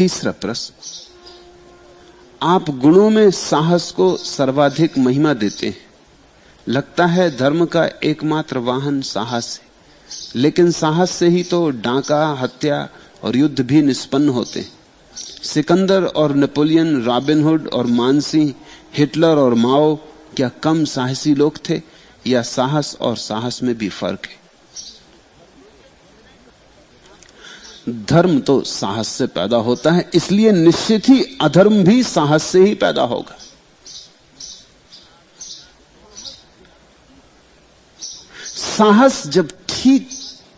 तीसरा प्रश्न, आप गुणों में साहस को सर्वाधिक महिमा देते हैं। लगता है धर्म का एकमात्र वाहन साहस है, लेकिन साहस से ही तो डांका, हत्या और युद्ध भी निष्पन्न होते हैं। सिकंदर और नेपोलियन, रॉबिनहुड और मानसिंह, हिटलर और माओ क्या कम साहसी लोग थे, या साहस और साहस में भी फर्क है? धर्म तो साहस से पैदा होता है, इसलिए निश्चित ही अधर्म भी साहस से ही पैदा होगा। साहस जब ठीक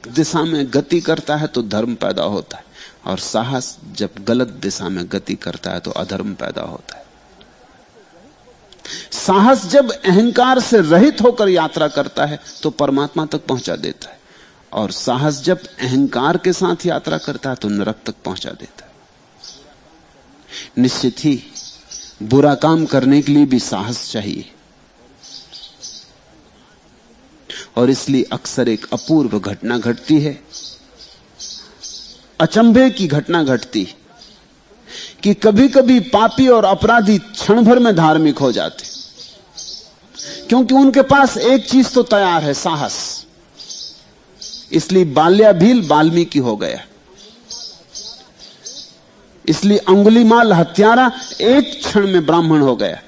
दिशा में गति करता है तो धर्म पैदा होता है, और साहस जब गलत दिशा में गति करता है तो अधर्म पैदा होता है। साहस जब अहंकार से रहित होकर यात्रा करता है तो परमात्मा तक पहुंचा देता है, और साहस जब अहंकार के साथ यात्रा करता है तो नरक तक पहुंचा देता है। निश्चित ही बुरा काम करने के लिए भी साहस चाहिए, और इसलिए अक्सर एक अपूर्व घटना घटती है, अचंभे की घटना घटती कि कभी कभी पापी और अपराधी क्षण भर में धार्मिक हो जाते, क्योंकि उनके पास एक चीज तो तैयार है, साहस। इसलिए बाल्याभील वाल्मीकि हो गया, इसलिए अंगुलीमाल हत्यारा एक क्षण में ब्राह्मण हो गया।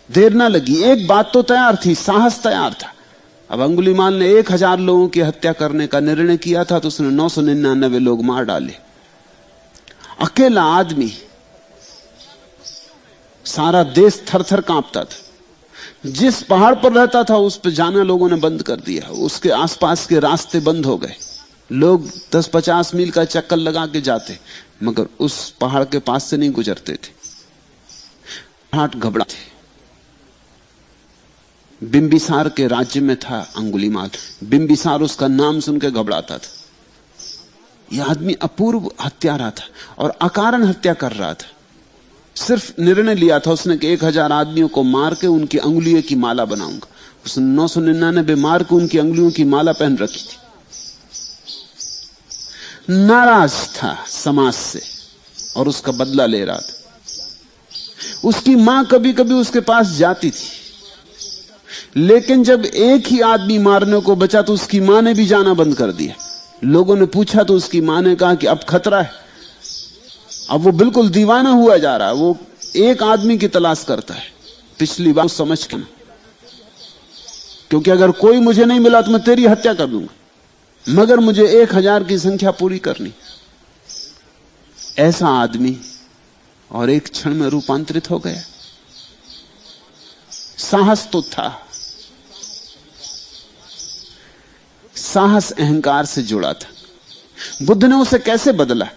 देर ना लगी, एक बात तो तैयार थी, साहस तैयार था। अब अंगुलीमाल ने 1000 लोगों की हत्या करने का निर्णय किया था, तो उसने 999 लोग मार डाले। अकेला आदमी, सारा देश थर थर कांपता था। जिस पहाड़ पर रहता था उस पर जाना लोगों ने बंद कर दिया, उसके आसपास के रास्ते बंद हो गए। लोग 10-50 मील का चक्कर लगा के जाते, मगर उस पहाड़ के पास से नहीं गुजरते थे। हाथ घबराते। बिंबिसार के राज्य में था अंगुलीमाल, बिंबिसार उसका नाम सुनकर घबराता था। यह आदमी अपूर्व हत्यारा था और अकारण हत्या कर रहा था। सिर्फ निर्णय लिया था उसने कि 1000 आदमियों को मार के उनकी अंगुलियों की माला बनाऊंगा। उसने 999 मार के उनकी अंगुलियों की माला पहन रखी थी। नाराज था समाज से और उसका बदला ले रहा था। उसकी मां कभी कभी उसके पास जाती थी, लेकिन जब एक ही आदमी मारने को बचा तो उसकी मां ने भी जाना बंद कर दिया। लोगों ने पूछा तो उसकी मां ने कहा कि अब खतरा है। अब वो बिल्कुल दीवाना हुआ जा रहा है, वो एक आदमी की तलाश करता है। पिछली बार समझ के, क्योंकि अगर कोई मुझे नहीं मिला तो मैं तेरी हत्या कर दूंगा, मगर मुझे 1000 की संख्या पूरी करनी। ऐसा आदमी और एक क्षण में रूपांतरित हो गया। साहस तो था, साहस अहंकार से जुड़ा था। बुद्ध ने उसे कैसे बदला?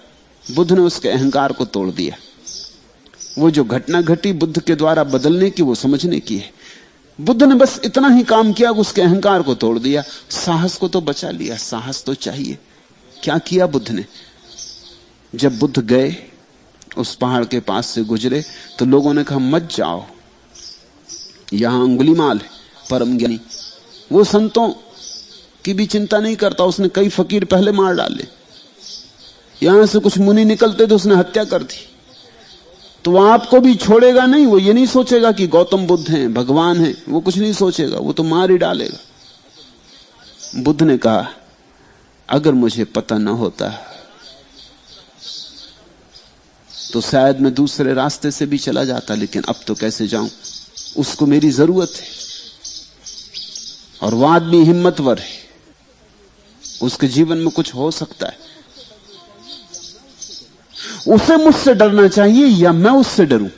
बुद्ध ने उसके अहंकार को तोड़ दिया। वो जो घटना घटी बुद्ध के द्वारा बदलने की, वो समझने की है। बुद्ध ने बस इतना ही काम किया कि उसके अहंकार को तोड़ दिया, साहस को तो बचा लिया। साहस तो चाहिए। क्या किया बुद्ध ने? जब बुद्ध गए, उस पहाड़ के पास से गुजरे, तो लोगों ने कहा मत जाओ, यहां अंगुलीमाल है, परम ज्ञानी। वो संतों की भी चिंता नहीं करता, उसने कई फकीर पहले मार डाले। यहां से कुछ मुनि निकलते तो उसने हत्या कर दी। तो वो आपको भी छोड़ेगा नहीं। वो ये नहीं सोचेगा कि गौतम बुद्ध हैं, भगवान हैं, वो कुछ नहीं सोचेगा, वो तो मार ही डालेगा। बुद्ध ने कहा अगर मुझे पता न होता तो शायद मैं दूसरे रास्ते से भी चला जाता, लेकिन अब तो कैसे जाऊं, उसको मेरी जरूरत है। और वो आदमी हिम्मतवर है, उसके जीवन में कुछ हो सकता है। उसे मुझसे डरना चाहिए या मैं उससे डरूं?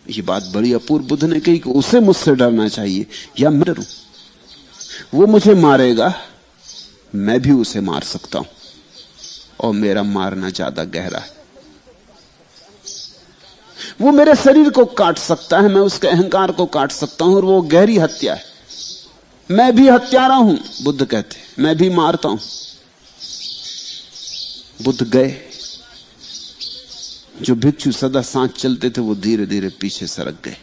ये बात बड़ी अपूर्व बुद्ध ने कही कि उसे मुझसे डरना चाहिए या मैं डरूं। वो मुझे मारेगा, मैं भी उसे मार सकता हूं, और मेरा मारना ज्यादा गहरा है। वो मेरे शरीर को काट सकता है, मैं उसके अहंकार को काट सकता हूं, और वो गहरी हत्या है। मैं भी हत्यारा हूं, बुद्ध कहते, मैं भी मारता हूं। बुद्ध गए। जो भिक्षु सदा साथ चलते थे वो धीरे धीरे पीछे सरक गए।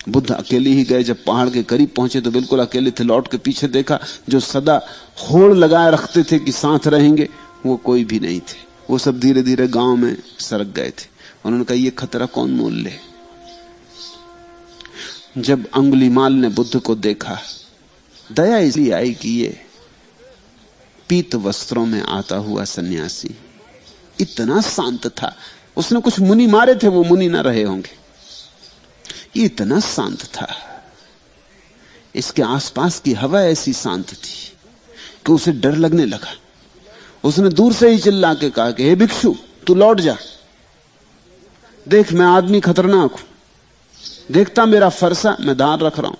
बुद्ध अकेले ही गए। जब पहाड़ के करीब पहुंचे तो बिल्कुल अकेले थे। लौट के पीछे देखा, जो सदा होड़ लगाए रखते थे कि साथ रहेंगे, वो कोई भी नहीं थे। वो सब धीरे धीरे गांव में सरक गए थे। उन्होंने कहा, ये खतरा कौन मोल ले। जब अंगुलीमाल ने बुद्ध को देखा, दया इसलिए आई कि ये पीत वस्त्रों में आता हुआ सन्यासी इतना शांत था। उसने कुछ मुनि मारे थे, वो मुनि ना रहे होंगे। ये इतना शांत था, इसके आसपास की हवा ऐसी शांत थी कि उसे डर लगने लगा। उसने दूर से ही चिल्ला के कहा कि हे भिक्षु, तू लौट जा। देख, मैं आदमी खतरनाक हूं। देखता मेरा फरसा, मैं धार रख रहा हूं।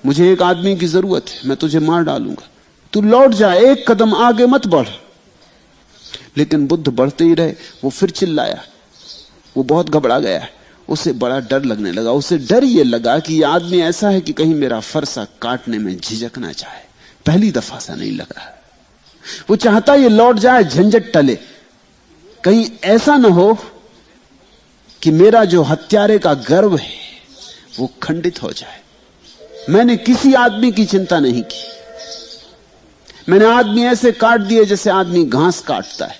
मुझे एक आदमी की जरूरत है, मैं तुझे मार डालूंगा। तू लौट जा, एक कदम आगे मत बढ़। लेकिन बुद्ध बढ़ते ही रहे। वो फिर चिल्लाया। वो बहुत घबरा गया। उसे बड़ा डर लगने लगा। उसे डर यह लगा कि यह आदमी ऐसा है कि कहीं मेरा फरसा काटने में झिझक ना चाहे। पहली दफा सा नहीं लगा। वो चाहता ये लौट जाए, झंझट टले। कहीं ऐसा ना हो कि मेरा जो हत्यारे का गर्व है वो खंडित हो जाए। मैंने किसी आदमी की चिंता नहीं की। मैंने आदमी ऐसे काट दिए जैसे आदमी घास काटता है।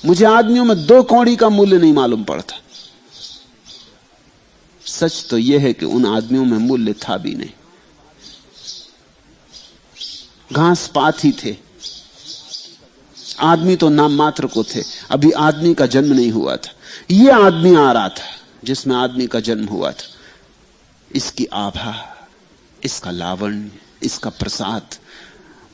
मुझे आदमियों में 2 कौड़ी का मूल्य नहीं मालूम पड़ता। सच तो यह है कि उन आदमियों में मूल्य था भी नहीं। घास पात ही थे। आदमी तो नाम मात्र को थे। अभी आदमी का जन्म नहीं हुआ था। यह आदमी आ रहा था जिसमें आदमी का जन्म हुआ था। इसकी आभा, इसका लावण्य, इसका प्रसाद,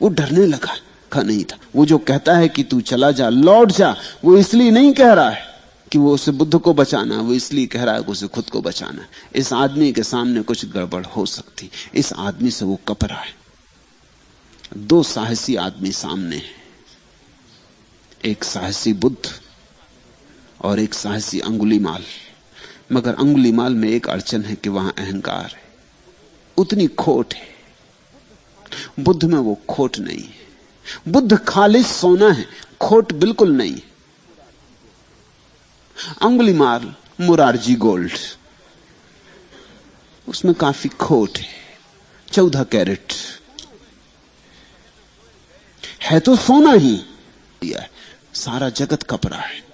वो डरने लगा का नहीं था। वो जो कहता है कि तू चला जा, लौट जा, वो इसलिए नहीं कह रहा है कि वो उसे बुद्ध को बचाना, वो इसलिए कह रहा है कि उसे खुद को बचाना। इस आदमी के सामने कुछ गड़बड़ हो सकती। इस आदमी से वो कप रहा है। 2 साहसी आदमी सामने हैं, एक साहसी बुद्ध और एक साहसी अंगुलीमाल। मगर अंगुलीमाल में एक अड़चन है कि वहां अहंकार है, उतनी खोट है। बुद्ध में वो खोट नहीं है। बुद्ध खालिस सोना है, खोट बिल्कुल नहीं। अंगुलीमाल मुरारजी गोल्ड, उसमें काफी खोट है। 14 कैरेट है तो सोना ही, सारा जगत कपरा है।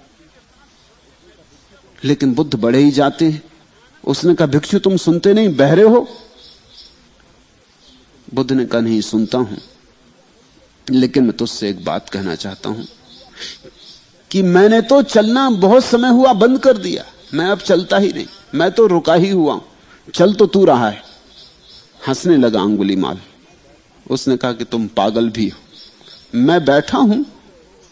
लेकिन बुद्ध बड़े ही जाते हैं। उसने कहा, भिक्षु तुम सुनते नहीं, बहरे हो? बुद्ध ने कहा, नहीं सुनता हूं, लेकिन मैं तुझसे एक बात कहना चाहता हूं कि मैंने तो चलना बहुत समय हुआ बंद कर दिया। मैं अब चलता ही नहीं, मैं तो रुका ही हुआ हूं। चल तो तू रहा है। हंसने लगा अंगुलीमाल। उसने कहा कि तुम पागल भी हो। मैं बैठा हूं,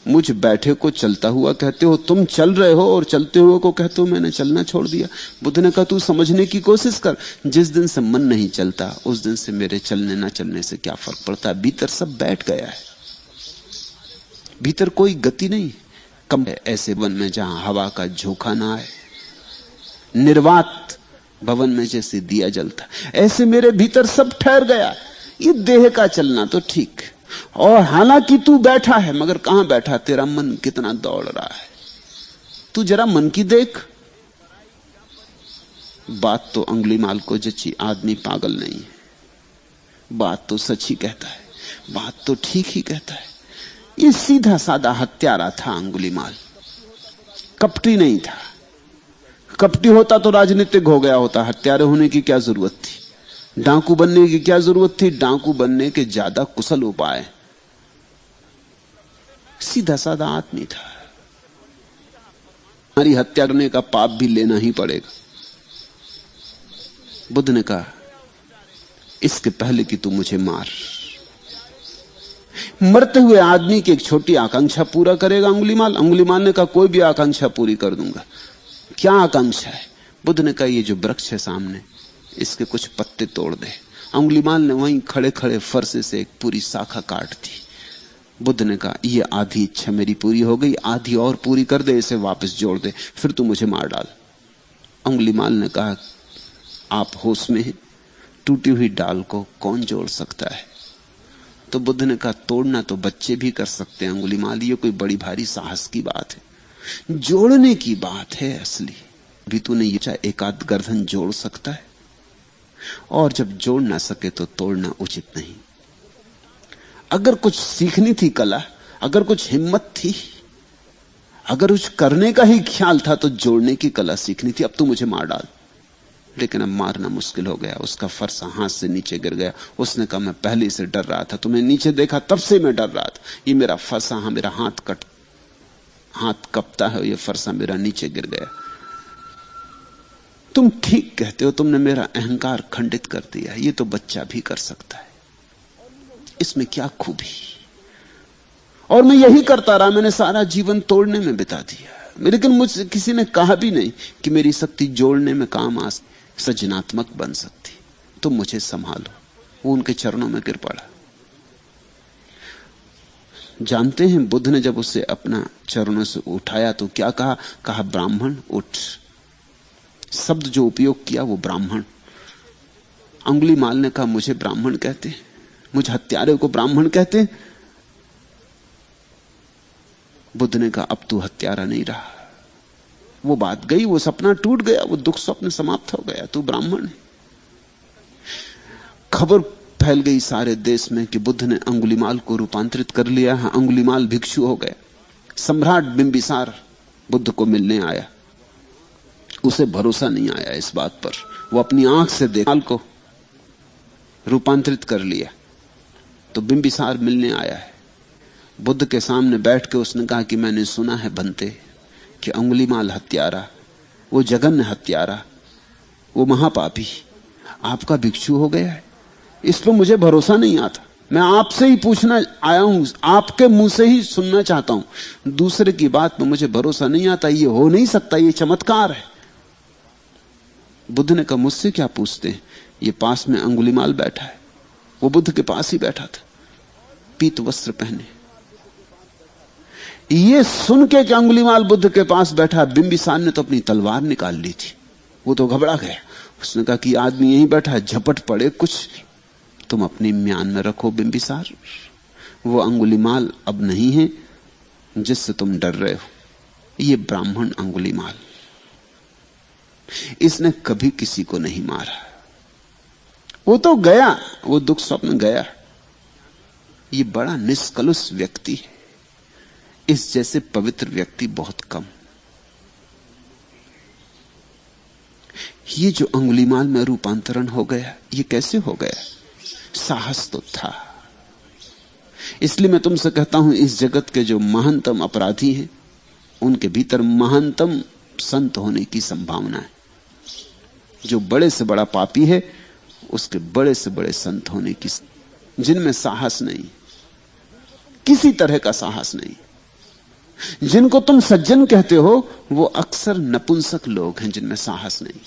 मुझ बैठे को चलता हुआ कहते हो। तुम चल रहे हो और चलते हुए को कहते हो मैंने चलना छोड़ दिया। बुद्ध ने कहा, तू समझने की कोशिश कर। जिस दिन से मन नहीं चलता उस दिन से मेरे चलने ना चलने से क्या फर्क पड़ता है। भीतर सब बैठ गया है, भीतर कोई गति नहीं। कम है ऐसे वन में जहां हवा का झोंका ना आए, निर्वात भवन में जैसे दिया जलता, ऐसे मेरे भीतर सब ठहर गया। ये देह का चलना तो ठीक, और हालांकि तू बैठा है, मगर कहां बैठा, तेरा मन कितना दौड़ रहा है। तू जरा मन की देख। बात तो अंगुलीमाल को जची, आदमी पागल नहीं है। बात तो सच ही कहता है, बात तो ठीक ही कहता है। ये सीधा साधा हत्यारा था अंगुलीमाल, कपटी नहीं था। कपटी होता तो राजनीतिक हो गया होता। हत्यारे होने की क्या जरूरत थी? डाकू बनने की क्या जरूरत थी? डाकू बनने के ज्यादा कुशल उपाय। सीधा साधा आदमी था। हमारी हत्या करने का पाप भी लेना ही पड़ेगा। बुद्ध ने कहा, इसके पहले कि तू मुझे मार। मरते हुए आदमी की एक छोटी आकांक्षा पूरा करेगा अंगुलीमाल? अंगुलीमाल ने कहा, कोई भी आकांक्षा पूरी कर दूंगा। क्या आकांक्षा है? बुद्ध ने कहा, ये जो वृक्ष है सामने, इसके कुछ पत्ते तोड़ दे। अंगुलीमाल ने वहीं खड़े खड़े फरसे से एक पूरी शाखा काट दी। बुद्ध ने कहा, यह आधी इच्छा मेरी पूरी हो गई, आधी और पूरी कर दे, इसे वापस जोड़ दे, फिर तू मुझे मार डाल। अंगुलीमाल ने कहा, आप होश में हैं? टूटी हुई डाल को कौन जोड़ सकता है? तो बुद्ध ने कहा, तोड़ना तो बच्चे भी कर सकते हैं अंगुलीमाल, ये कोई बड़ी भारी साहस की बात है? जोड़ने की बात है असली। भी तूने ये चाहे एक आध गर्दन जोड़ सकता है, और जब जोड़ ना सके तो तोड़ना उचित नहीं। अगर कुछ सीखनी थी कला, अगर कुछ हिम्मत थी, अगर कुछ करने का ही ख्याल था तो जोड़ने की कला सीखनी थी। अब तू मुझे मार डाल। लेकिन अब मारना मुश्किल हो गया। उसका फरसा हाथ से नीचे गिर गया। उसने कहा, मैं पहले से डर रहा था, तुम्हें नीचे देखा तब से मैं डर रहा था। ये मेरा फरसा, हाँ मेरा हाथ कपता है, ये फरसा मेरा नीचे गिर गया। तुम ठीक कहते हो, तुमने मेरा अहंकार खंडित कर दिया। ये तो बच्चा भी कर सकता है, इसमें क्या खूबी। और मैं यही करता रहा, मैंने सारा जीवन तोड़ने में बिता दिया। लेकिन मुझसे किसी ने कहा भी नहीं कि मेरी शक्ति जोड़ने में काम आ सृजनात्मक बन सकती। तुम मुझे संभालो। वो उनके चरणों में गिर पड़ा। जानते हैं बुद्ध ने जब उसे अपना चरणों से उठाया तो क्या कहा? कहा, ब्राह्मण उठ। शब्द जो उपयोग किया वो ब्राह्मण। अंगुलीमाल ने कहा, मुझे ब्राह्मण कहते हैं, मुझे हत्यारे को ब्राह्मण कहते हैं। बुद्ध ने कहा, अब तू हत्यारा नहीं रहा। वो बात गई, वो सपना टूट गया, वो दुख स्वप्न समाप्त हो गया। तू ब्राह्मण है। खबर फैल गई सारे देश में कि बुद्ध ने अंगुलीमाल को रूपांतरित कर लिया है। अंगुलीमाल भिक्षु हो गया। सम्राट बिंबिसार बुद्ध को मिलने आया। उसे भरोसा नहीं आया इस बात पर। वो अपनी आंख से देखा को रूपांतरित कर लिया। तो बिंबिसार मिलने आया है। बुद्ध के सामने बैठ के उसने कहा कि मैंने सुना है बनते कि अंगुलीमाल हत्यारा, वो जघन्य हत्यारा, वो महापापी आपका भिक्षु हो गया है। इस पर मुझे भरोसा नहीं आता। मैं आपसे ही पूछना आया हूं, आपके मुंह से ही सुनना चाहता हूं। दूसरे की बात पर मुझे भरोसा नहीं आता। ये हो नहीं सकता, ये चमत्कार है। बुद्ध ने कहा, मुझसे क्या पूछते हैं? ये पास में अंगुलीमाल बैठा है। वो बुद्ध के पास ही बैठा था, पीत वस्त्र पहने। ये सुन के कि अंगुलीमाल बुद्ध के पास बैठा, बिंबिसार ने तो अपनी तलवार निकाल ली थी। वो तो घबरा गया। उसने कहा कि आदमी यहीं बैठा है, झपट पड़े कुछ तुम अपनी म्यान में रखो बिंबिसार। वो अंगुलीमाल अब नहीं है जिससे तुम डर रहे हो। ये ब्राह्मण अंगुलीमाल, इसने कभी किसी को नहीं मारा। वो तो गया, वो दुख स्वप्न गया। ये बड़ा निष्कलुष व्यक्ति है। इस जैसे पवित्र व्यक्ति बहुत कम। ये जो अंगुलीमाल में रूपांतरण हो गया, ये कैसे हो गया? साहस तो था। इसलिए मैं तुमसे कहता हूं, इस जगत के जो महानतम अपराधी हैं, उनके भीतर महानतम संत होने की संभावना है। जो बड़े से बड़ा पापी है, उसके बड़े से बड़े संत होने की, जिनमें साहस नहीं, किसी तरह का साहस नहीं। जिनको तुम सज्जन कहते हो, वो अक्सर नपुंसक लोग हैं जिनमें साहस नहीं।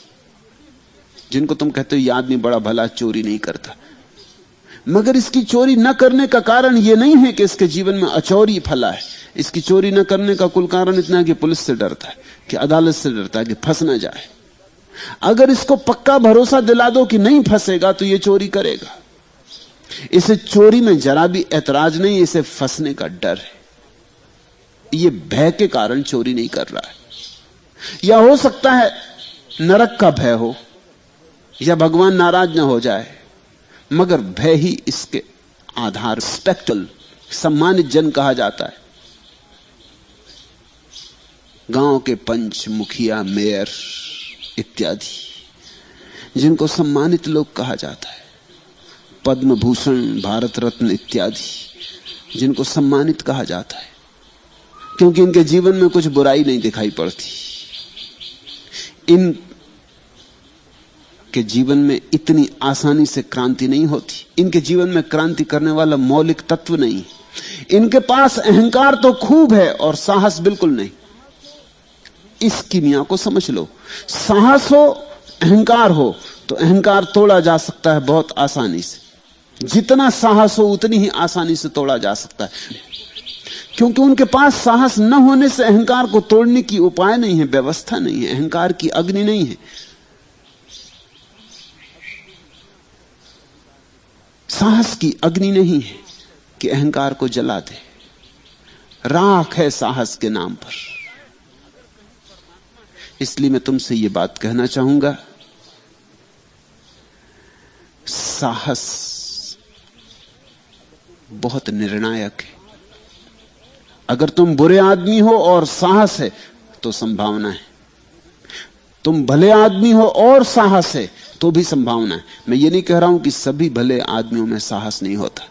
जिनको तुम कहते हो ये आदमी बड़ा भला, चोरी नहीं करता, मगर इसकी चोरी न करने का कारण यह नहीं है कि इसके जीवन में अचौरी फला है। इसकी चोरी न करने का कुल कारण इतना है कि पुलिस से डरता है, कि अदालत से डरता है कि फंस ना जाए। अगर इसको पक्का भरोसा दिला दो कि नहीं फंसेगा तो ये चोरी करेगा। इसे चोरी में जरा भी ऐतराज नहीं, इसे फंसने का डर है। ये भय के कारण चोरी नहीं कर रहा है। या हो सकता है नरक का भय हो, या भगवान नाराज ना हो जाए, मगर भय ही इसके आधार। स्पेक्टल सम्मानित जन कहा जाता है। गांव के पंच, मुखिया, मेयर इत्यादि, जिनको सम्मानित लोग कहा जाता है, पद्म भूषण, भारत रत्न इत्यादि, जिनको सम्मानित कहा जाता है, क्योंकि इनके जीवन में कुछ बुराई नहीं दिखाई पड़ती। इन के जीवन में इतनी आसानी से क्रांति नहीं होती। इनके जीवन में क्रांति करने वाला मौलिक तत्व नहीं। इनके पास अहंकार तो खूब है और साहस बिल्कुल नहीं। इस कीमिया को समझ लो। साहस हो, अहंकार हो, तो अहंकार तोड़ा जा सकता है बहुत आसानी से। जितना साहस हो उतनी ही आसानी से तोड़ा जा सकता है, क्योंकि उनके पास साहस न होने से अहंकार को तोड़ने की उपाय नहीं है, व्यवस्था नहीं है, अहंकार की अग्नि नहीं है। साहस की अग्नि नहीं है कि अहंकार को जला दे। राख है साहस के नाम पर। इसलिए मैं तुमसे यह बात कहना चाहूंगा, साहस बहुत निर्णायक है। अगर तुम बुरे आदमी हो और साहस है तो संभावना है, तुम भले आदमी हो और साहस है तो भी संभावना है। मैं ये नहीं कह रहा हूं कि सभी भले आदमियों में साहस नहीं होता।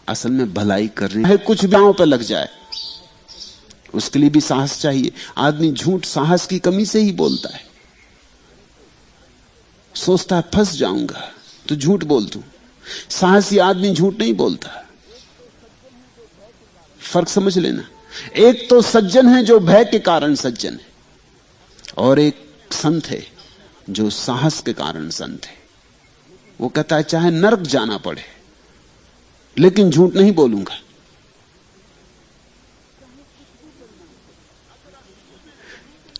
असल में भलाई करनी है, कुछ गांव पर लग जाए उसके लिए भी साहस चाहिए। आदमी झूठ साहस की कमी से ही बोलता है, सोचता है फंस जाऊंगा तो झूठ बोल दूं। साहसी आदमी झूठ नहीं बोलता। फर्क समझ लेना। एक तो सज्जन है जो भय के कारण सज्जन है, और एक संत है जो साहस के कारण संत है। वो कहता है चाहे नरक जाना पड़े लेकिन झूठ नहीं बोलूंगा।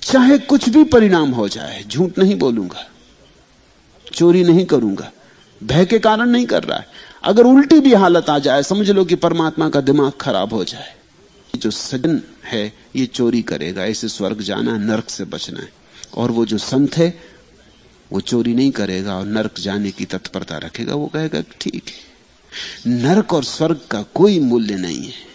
चाहे कुछ भी परिणाम हो जाए झूठ नहीं बोलूंगा, चोरी नहीं करूंगा। भय के कारण नहीं कर रहा है। अगर उल्टी भी हालत आ जाए, समझ लो कि परमात्मा का दिमाग खराब हो जाए, जो सज्जन है ये चोरी करेगा, इसे स्वर्ग जाना है, नरक से बचना है। और वो जो संत है वो चोरी नहीं करेगा और नरक जाने की तत्परता रखेगा। वो कहेगा ठीक है, नरक और स्वर्ग का कोई मूल्य नहीं है,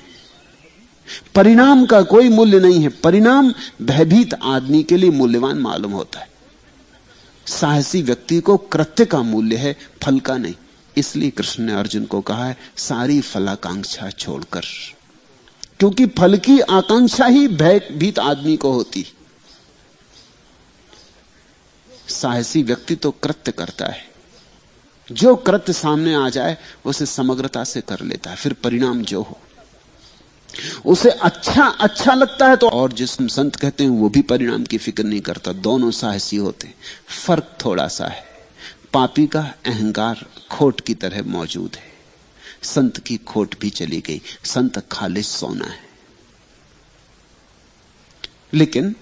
परिणाम का कोई मूल्य नहीं है। परिणाम भयभीत आदमी के लिए मूल्यवान मालूम होता है। साहसी व्यक्ति को कृत्य का मूल्य है, फल का नहीं। इसलिए कृष्ण ने अर्जुन को कहा है सारी फलाकांक्षा छोड़कर, क्योंकि फल की आकांक्षा ही भयभीत आदमी को होती। साहसी व्यक्ति तो कृत्य करता है, जो कृत्य सामने आ जाए उसे समग्रता से कर लेता है, फिर परिणाम जो हो उसे अच्छा लगता है तो। और जिसम संत कहते हैं वो भी परिणाम की फिक्र नहीं करता। दोनों साहसी होते, फर्क थोड़ा सा है। पापी का अहंकार खोट की तरह मौजूद है, संत की खोट भी चली गई। संत खालिश सोना है। लेकिन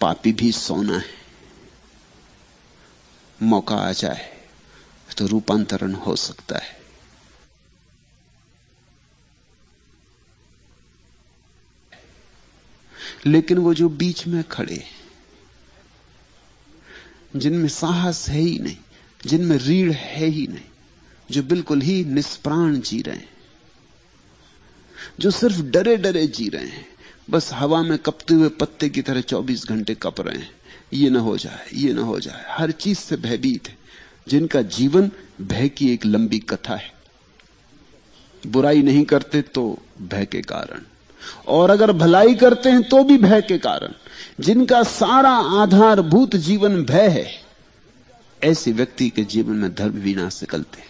पापी भी सोना है, मौका आ जाए तो रूपांतरण हो सकता है। लेकिन वो जो बीच में खड़े, जिनमें साहस है ही नहीं, जिनमें रीढ़ है ही नहीं, जो बिल्कुल ही निष्प्राण जी रहे हैं, जो सिर्फ डरे डरे जी रहे हैं, बस हवा में कपते हुए पत्ते की तरह 24 घंटे कप रहे हैं, ये ना हो जाए, ये ना हो जाए, हर चीज से भयभीत है, जिनका जीवन भय की एक लंबी कथा है। बुराई नहीं करते तो भय के कारण, और अगर भलाई करते हैं तो भी भय के कारण, जिनका सारा आधारभूत जीवन भय है, ऐसे व्यक्ति के जीवन में धर्म विनाश निकलते हैं।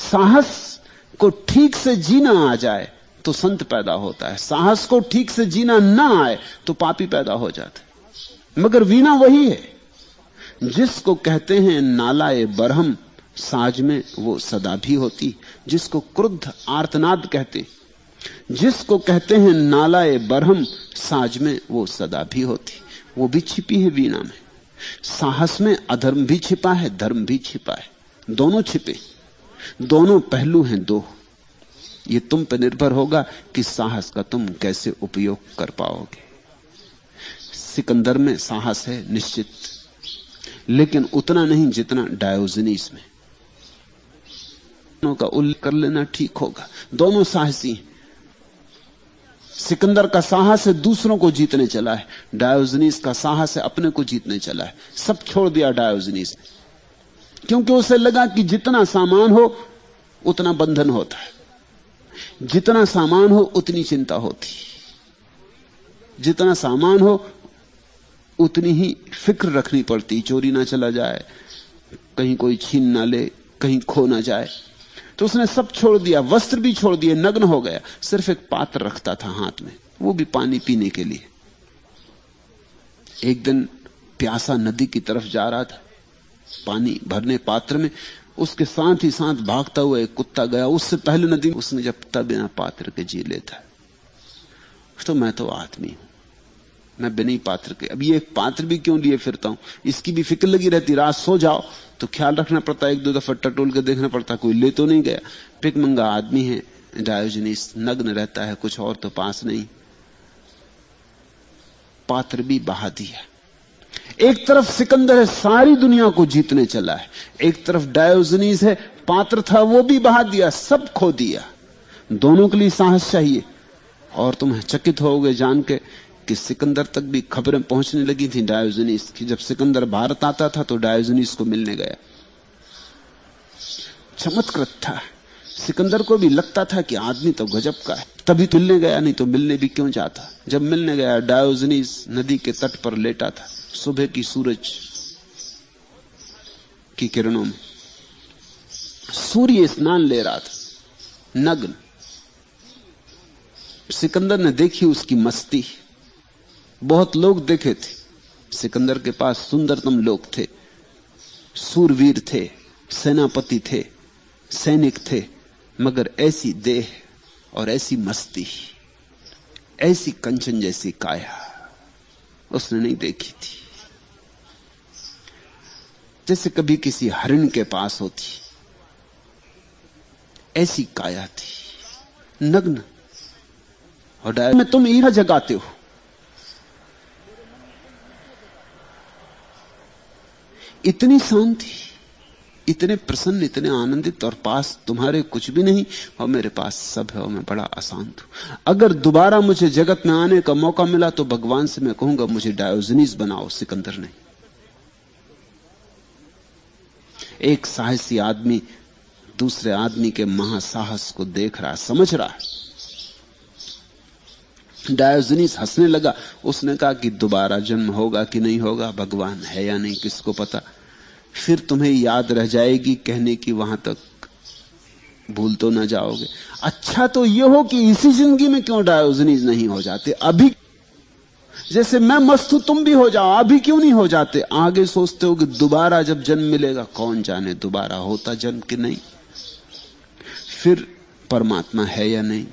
साहस को ठीक से जीना आ जाए तो संत पैदा होता है, साहस को ठीक से जीना ना आए तो पापी पैदा हो जाता है। मगर वीणा वही है जिसको कहते हैं नालाए बरहम, साज में वो सदा भी होती। जिसको क्रुद्ध आर्तनाद कहते, जिसको कहते हैं नालाए बरहम, साज में वो सदा भी होती, वो भी छिपी है वीणा में। साहस में अधर्म भी छिपा है, धर्म भी छिपा है, दोनों छिपे, दोनों पहलू हैं दो। ये तुम पर निर्भर होगा कि साहस का तुम कैसे उपयोग कर पाओगे। सिकंदर में साहस है निश्चित, लेकिन उतना नहीं जितना डायोजनीस में। दोनों का उल्लेख कर लेना ठीक होगा, दोनों साहसी हैं। सिकंदर का साहस है दूसरों को जीतने चला है, डायोजनीस का साहस है अपने को जीतने चला है। सब छोड़ दिया डायोजनीस ने, क्योंकि उसे लगा कि जितना सामान हो उतना बंधन होता है, जितना सामान हो उतनी चिंता होती, जितना सामान हो उतनी ही फिक्र रखनी पड़ती, चोरी ना चला जाए, कहीं कोई छीन ना ले, कहीं खो ना जाए। तो उसने सब छोड़ दिया, वस्त्र भी छोड़ दिए, नग्न हो गया, सिर्फ एक पात्र रखता था हाथ में, वो भी पानी पीने के लिए। एक दिन प्यासा नदी की तरफ जा रहा था पानी भरने पात्र में, उसके साथ ही साथ भागता हुआ एक कुत्ता गया। उससे पहले नदी में उसने जब तब बिना पात्र के जी लेता, तो मैं तो आदमी हूं, मैं बिना ही पात्र के, अब ये एक पात्र भी क्यों लिए फिरता हूं, इसकी भी फिक्र लगी रहती। रात सो जाओ तो ख्याल रखना पड़ता, एक दो दफा टटोल के देखना पड़ता कोई ले तो नहीं गया। भिखमंगा आदमी है डायोजनीस, नग्न रहता है, कुछ और तो पास नहीं, पात्र भी बहा दिया। एक तरफ सिकंदर है सारी दुनिया को जीतने चला है, एक तरफ डायोजनीस है पात्र था वो भी बहा दिया, सब खो दिया। दोनों के लिए साहस चाहिए। और तुम चकित होगे जान के कि सिकंदर तक भी खबरें पहुंचने लगी थी डायोजनीस की। जब सिकंदर भारत आता था तो डायोजनीस को मिलने गया। चमत्कृत था। सिकंदर को भी लगता था कि आदमी तो गजब का है, तभी तो मिलने गया, नहीं तो मिलने भी क्यों जाता। जब मिलने गया, डायोजनीस नदी के तट पर लेटा था, सुबह की सूरज की किरणों में सूर्य स्नान ले रहा था, नग्न। सिकंदर ने देखी उसकी मस्ती। बहुत लोग देखे थे, सिकंदर के पास सुंदरतम लोग थे, सूरवीर थे, सेनापति थे, सैनिक थे, मगर ऐसी देह और ऐसी मस्ती, ऐसी कंचन जैसी काया उसने नहीं देखी थी। जैसे कभी किसी हरिण के पास होती, ऐसी काया थी, नग्न। और में तुम ईरा जगाते हो। इतनी शांति, इतने प्रसन्न, इतने आनंदित, और पास तुम्हारे कुछ भी नहीं और मेरे पास सब है और मैं बड़ा अशांत हूं। अगर दोबारा मुझे जगत में आने का मौका मिला तो भगवान से मैं कहूंगा मुझे डायोजनीस बनाओ, सिकंदर नहीं। एक साहसी आदमी दूसरे आदमी के महासाहस को देख रहा, समझ रहा। डायोजनीस हंसने लगा। उसने कहा कि दोबारा जन्म होगा कि नहीं होगा, भगवान है या नहीं, किसको पता। फिर तुम्हें याद रह जाएगी कहने की, वहां तक भूल तो ना जाओगे। अच्छा तो यह हो कि इसी जिंदगी में क्यों डायोजनीस नहीं हो जाते? अभी जैसे मैं मस्त हूं तुम भी हो जाओ, अभी क्यों नहीं हो जाते? आगे सोचते हो कि दोबारा जब जन्म मिलेगा, कौन जाने दोबारा होता जन्म कि नहीं, फिर परमात्मा है या नहीं।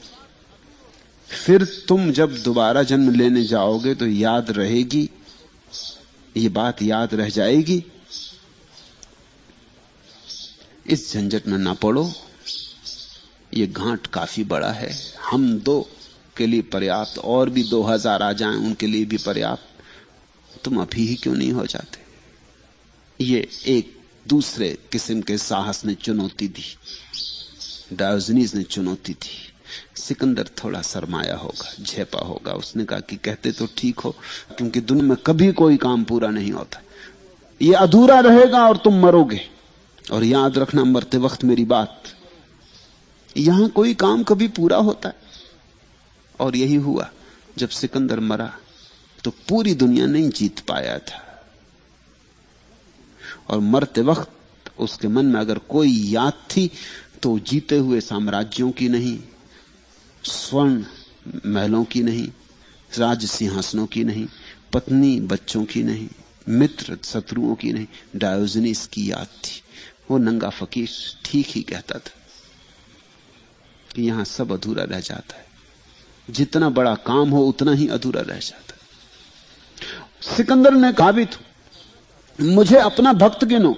फिर तुम जब दोबारा जन्म लेने जाओगे तो याद रहेगी, ये बात याद रह जाएगी। इस झंझट में ना पड़ो, ये घाट काफी बड़ा है, हम दो के लिए पर्याप्त, और भी 2000 आ जाएं उनके लिए भी पर्याप्त। तुम अभी ही क्यों नहीं हो जाते? ये एक दूसरे किस्म के साहस ने चुनौती दी, डायोजनीस ने चुनौती दी। सिकंदर थोड़ा शर्माया होगा, झेपा होगा। उसने कहा कि कहते तो ठीक हो, क्योंकि दुनिया में कभी कोई काम पूरा नहीं होता, ये अधूरा रहेगा और तुम मरोगे। और याद रखना मरते वक्त मेरी बात, यहां कोई काम कभी पूरा होता है। और यही हुआ, जब सिकंदर मरा तो पूरी दुनिया नहीं जीत पाया था। और मरते वक्त उसके मन में अगर कोई याद थी तो जीते हुए साम्राज्यों की नहीं, स्वर्ण महलों की नहीं, राज सिंहासनों की नहीं, पत्नी बच्चों की नहीं, मित्र शत्रुओं की नहीं, डायोजनीस की याद थी। वो नंगा फकीर ठीक ही कहता था कि यहां सब अधूरा रह जाता है, जितना बड़ा काम हो उतना ही अधूरा रह जाता है। सिकंदर ने कहा भी तो मुझे अपना भक्त गिनो।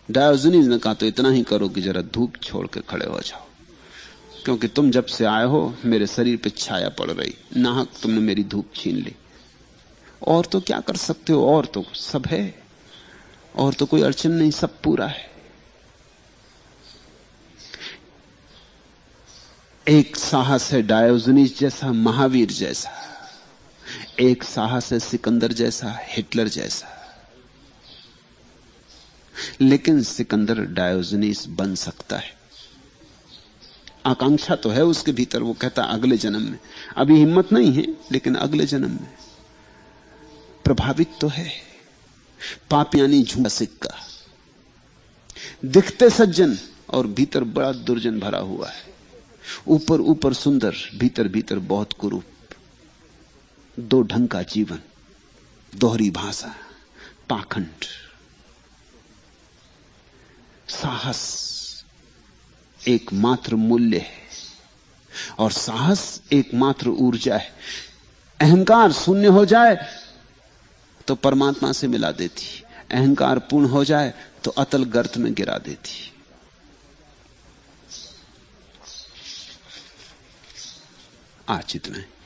डायोजनीस ने कहा तो इतना ही करो कि जरा धूप छोड़ के खड़े हो जाओ, क्योंकि तुम जब से आए हो मेरे शरीर पे छाया पड़ रही, नाहक तुमने मेरी धूप छीन ली। और तो क्या कर सकते हो, और तो सब है, और तो कोई अड़चन नहीं, सब पूरा है। एक साहस है डायोजनीस जैसा, महावीर जैसा, एक साहस है सिकंदर जैसा, हिटलर जैसा। लेकिन सिकंदर डायोजनीस बन सकता है, आकांक्षा तो है उसके भीतर। वो कहता अगले जन्म में, अभी हिम्मत नहीं है लेकिन अगले जन्म में। प्रभावित तो है। पाप यानी झूठा सिक्का, दिखते सज्जन और भीतर बड़ा दुर्जन भरा हुआ है। ऊपर ऊपर सुंदर, भीतर भीतर बहुत कुरूप। दो ढंग का जीवन, दोहरी भाषा, पाखंड। साहस एकमात्र मूल्य है और साहस एकमात्र ऊर्जा है। अहंकार शून्य हो जाए तो परमात्मा से मिला देती, अहंकार पूर्ण हो जाए तो अतल गर्त में गिरा देती। आज इतना है।